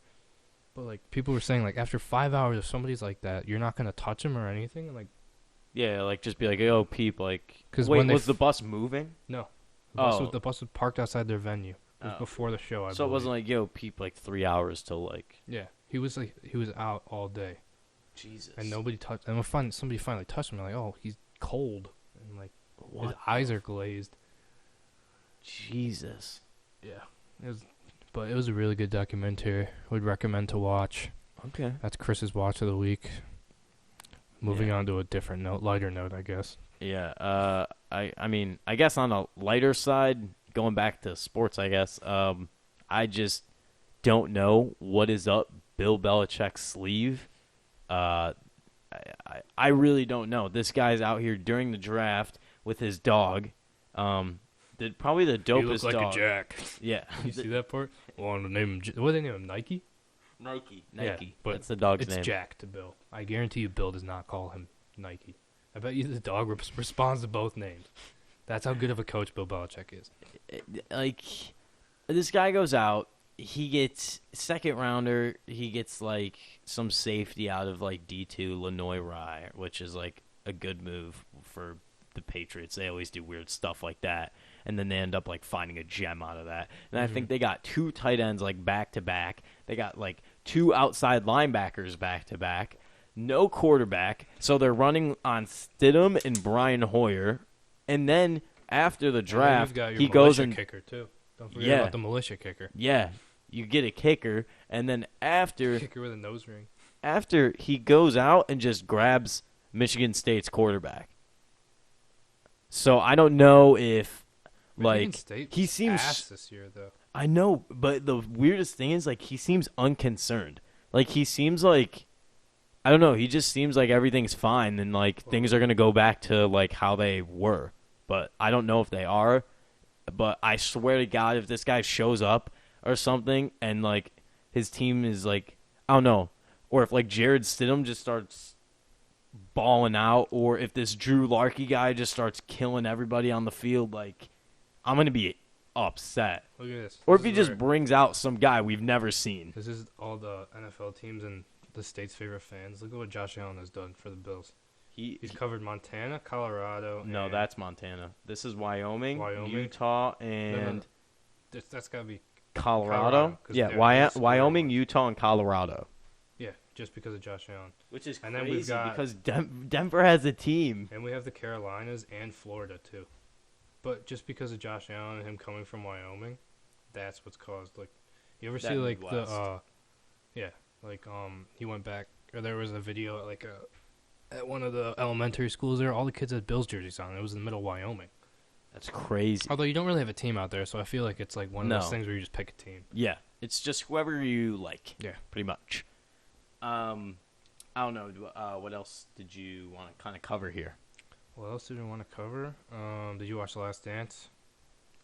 But like people were saying, like, after 5 hours, if somebody's like that, you're not gonna touch him or anything, and like, yeah, like just be like, oh, Peep, like, because wait, was the bus moving? No, the bus was parked outside their venue. It was before the show. I believe. It wasn't like, yo, Peep, like 3 hours till like. Yeah, he was out all day. Jesus. And nobody touched. And somebody finally touched him. Like, oh, he's cold, and like his eyes are glazed. Jesus. Yeah, it was a really good documentary. Would recommend to watch. Okay. That's Chris's watch of the week. Moving on to a different note, lighter note, I guess. Yeah. I mean, I guess on a lighter side, going back to sports, I guess. I just don't know what is up Bill Belichick's sleeve. I really don't know. This guy's out here during the draft with his dog. Probably the dopest dog. He looks like a jack. Yeah. You see that part? Wanted to name him. What did they name him? Nike. Yeah, but that's the dog's name. It's Jack to Bill. I guarantee you, Bill does not call him Nike. I bet you the dog responds to both names. That's how good of a coach Bill Belichick is. Like, this guy goes out. He gets second rounder. He gets like some safety out of like D2 Lenoir Rye, which is like a good move for the Patriots. They always do weird stuff like that, and then they end up like finding a gem out of that. And I think they got 2 tight ends like back to back. They got like 2 outside linebackers back to back. No quarterback, so they're running on Stidham and Brian Hoyer. And then after the draft, he goes and kicker too. Don't forget about the militia kicker. Yeah, you get a kicker, and then after kicker with a nose ring. After he goes out and just grabs Michigan State's quarterback. So I don't know if Michigan State he seems ass this year though. I know, but the weirdest thing is like he seems unconcerned. Like he seems like I don't know, he just seems like everything's fine and like things are going to go back to like how they were. But I don't know if they are. But I swear to God, if this guy shows up or something and like his team is like, I don't know, or if like Jared Stidham just starts balling out, or if this Drew Larkey guy just starts killing everybody on the field, like I'm going to be upset. Look at this. Or if he just brings out some guy we've never seen. This is all the NFL teams and the state's favorite fans. Look at what Josh Allen has done for the Bills. He's covered Montana, Colorado. No, that's Montana. This is Wyoming, Utah, and that's gotta be Colorado. Yeah, Wyoming, Utah, and Colorado. Yeah, just because of Josh Allen. Which is and crazy then we've got, because Denver has a team. And we have the Carolinas and Florida too. But just because of Josh Allen and him coming from Wyoming, that's what's caused like. You ever see like Midwest. He went back, or there was a video like at one of the elementary schools there, all the kids had Bills jerseys on. It was in the middle of Wyoming. That's crazy. Although you don't really have a team out there, so I feel like it's like one of those things where you just pick a team. Yeah, it's just whoever you like. Yeah, pretty much. I don't know. What else did you want to kind of cover here? What else did we want to cover? Did you watch The Last Dance?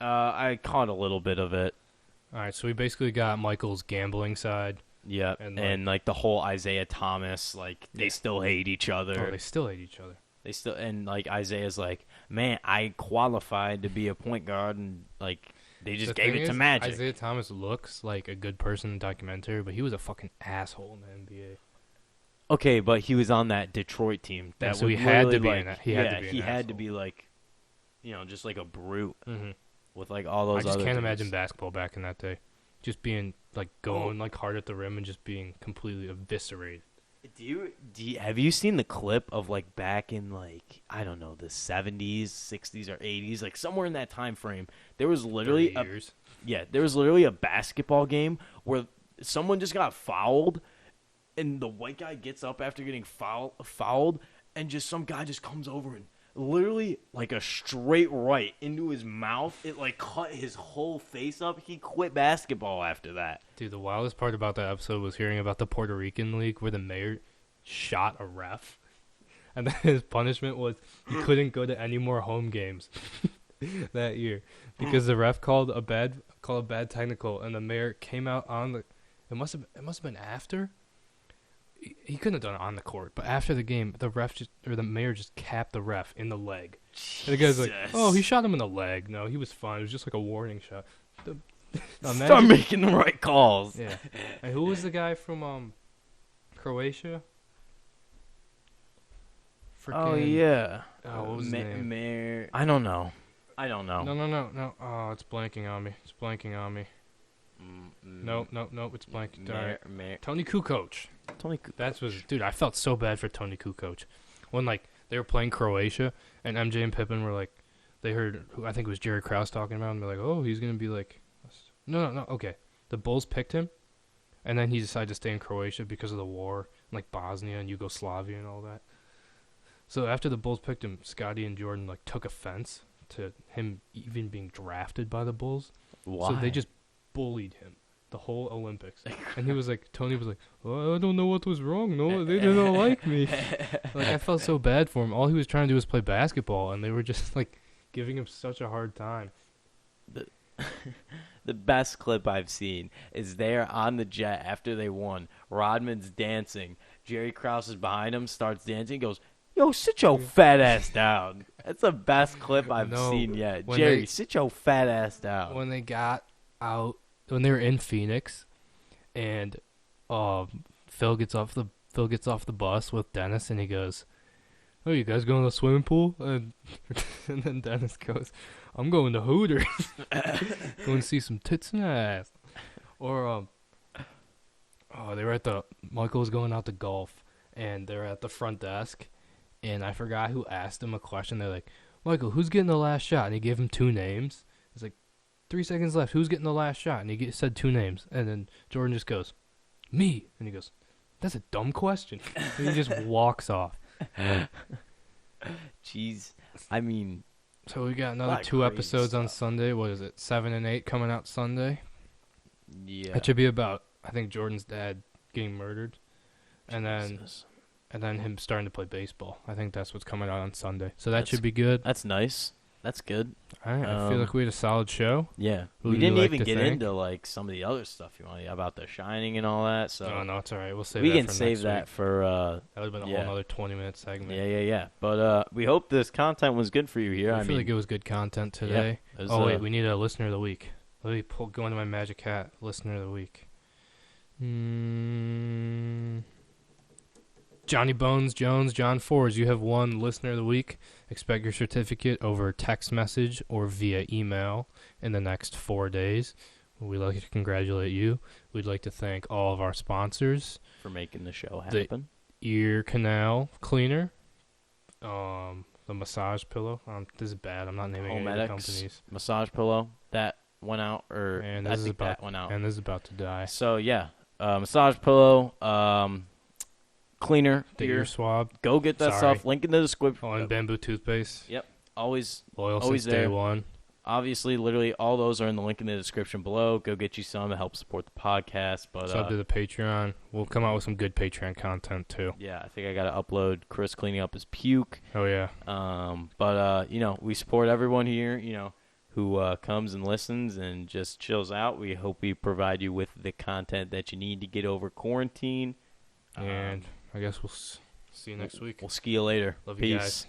I caught a little bit of it. All right, so we basically got Michael's gambling side. Yeah, and like the whole Isaiah Thomas, like they still hate each other. Oh, they still hate each other. And like Isaiah's like, man, I qualified to be a point guard, and like they just gave it to Magic. Isaiah Thomas looks like a good person in the documentary, but he was a fucking asshole in the NBA. Okay, but he was on that Detroit team. So he had to be in that. He had to be like, just like a brute with like all those. I just other can't dudes. imagine basketball back in that day, just being like going like hard at the rim and just being completely eviscerated. Have you seen the clip of like back in like I don't know the 70s, 60s, or 80s, like somewhere in that time frame? There was literally a basketball game where someone just got fouled. And the white guy gets up after getting fouled, and just some guy just comes over and literally like a straight right into his mouth. It like cut his whole face up. He quit basketball after that. Dude, the wildest part about that episode was hearing about the Puerto Rican league where the mayor shot a ref. And then his punishment was he couldn't go to any more home games that year because the ref called a bad technical, and the mayor came out on the. It must have been after. He couldn't have done it on the court, but after the game, the mayor just capped the ref in the leg. And the guy's like, "Oh, he shot him in the leg. No, he was fine. It was just like a warning shot." Start making the right calls. Yeah. And who was the guy from Croatia? Oh yeah. Oh, what was his name? Mayor. I don't know. No. Oh, it's blanking on me. No, it's blanking. Mayor. Tony Kukoc. Dude, I felt so bad for Tony Kukoc. When, like, they were playing Croatia, and MJ and Pippen were, like, they heard, I think it was Jerry Krause talking about him, they're like, oh, he's going to be, like, no, okay. The Bulls picked him, and then he decided to stay in Croatia because of the war, like Bosnia and Yugoslavia and all that. So after the Bulls picked him, Scotty and Jordan, like, took offense to him even being drafted by the Bulls. Why? So they just bullied him the whole Olympics. And he was like, Tony was like, oh, I don't know what was wrong. No, they didn't like me. Like, I felt so bad for him. All he was trying to do was play basketball, and they were just, like, giving him such a hard time. The best clip I've seen is they're on the jet after they won. Rodman's dancing. Jerry Krause is behind him, starts dancing, goes, yo, sit your fat ass down. That's the best clip I've seen yet. Jerry, sit your fat ass down. When they got out, when they were in Phoenix, and Phil gets off the bus with Dennis, and he goes, "Oh, you guys going to the swimming pool?" And then Dennis goes, "I'm going to Hooters, going to see some tits and ass." Or they were Michael was going out to golf, and they're at the front desk, and I forgot who asked him a question. They're like, "Michael, who's getting the last shot?" And he gave him 2 names. It's like 3 seconds left. Who's getting the last shot? And he said 2 names. And then Jordan just goes, "Me." And he goes, "That's a dumb question." And he just walks off. Jeez. I mean. So we got another 2 episodes on Sunday. What is it? 7 and 8 coming out Sunday. Yeah. It should be about, I think, Jordan's dad getting murdered. And then him starting to play baseball. I think that's what's coming out on Sunday. So that should be good. That's nice. That's good. All right. I feel like we had a solid show. Yeah. We didn't even get into like some of the other stuff you want about The Shining and all that. So no, it's all right. We'll save we that can for save next that week. for that would have been a whole other 20-minute segment. Yeah. But we hope this content was good for you here. I feel like it was good content today. Yeah, wait, we need a listener of the week. Let me go into my magic hat. Listener of the week. Johnny Bones Jones, John Fords, you have won Listener of the Week. Expect your certificate over text message or via email in the next 4 days. We'd like to congratulate you. We'd like to thank all of our sponsors for making the show happen. The ear canal cleaner, the massage pillow. This is bad. I'm not naming any of the companies. Massage pillow that went out, and that went out, and this is about to die. So yeah, massage pillow. Cleaner, the ear swab. Go get that stuff. Link in the description. Oh, and bamboo toothpaste. Yep, always loyal always since there. Day one. Obviously, literally all those are in the link in the description below. Go get you some to help support the podcast. But sub to the Patreon. We'll come out with some good Patreon content too. Yeah, I think I got to upload Chris cleaning up his puke. Oh yeah. But we support everyone here. Who comes and listens and just chills out. We hope we provide you with the content that you need to get over quarantine. And I guess we'll see you next week. We'll see you later. Love Peace. you guys.